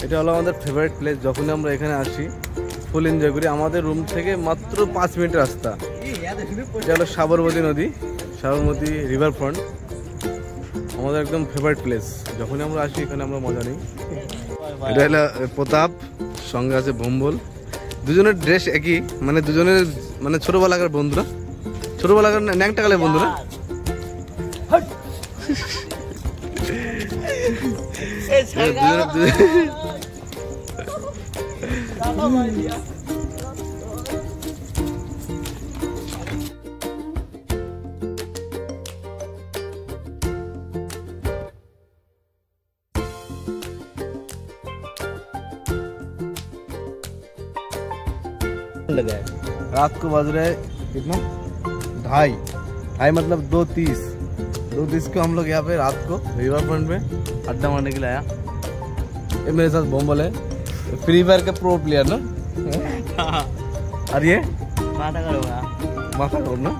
এটা হলো আমাদের ফেভারিট প্লেস। যখনই আমরা এখানে আসি ফুল এনজয় করি। আমাদের রুম থেকে মাত্র 5 মিনিট রাস্তা। এটা হলো সাবরমতী নদী, সাবরমতী রিভার ফ্রন্ট। আমাদের একদম ফেভারিট প্লেস। যখনই আমরা আসি এখানে আমরা মজা নিই। এটা হলো প্রতাপ, সঙ্গে আছে ভম্বল। দুজনের ড্রেস একই, মানে দুজনের মানে ছোটবেলাকার বন্ধুরা, ছোটবেলাকার ন্যাংটা কালের বন্ধুরা। रात को बज रहे कितना 2:30 मतलब 2:30 को हम लोग यहाँ पे रात को रिवर फ्रंट में अड्डा मारने के लिए आया। ये मेरे साथ बॉम्बल है, फ्री फायर का प्रो प्लेयर ना। और ये माथा करो ना।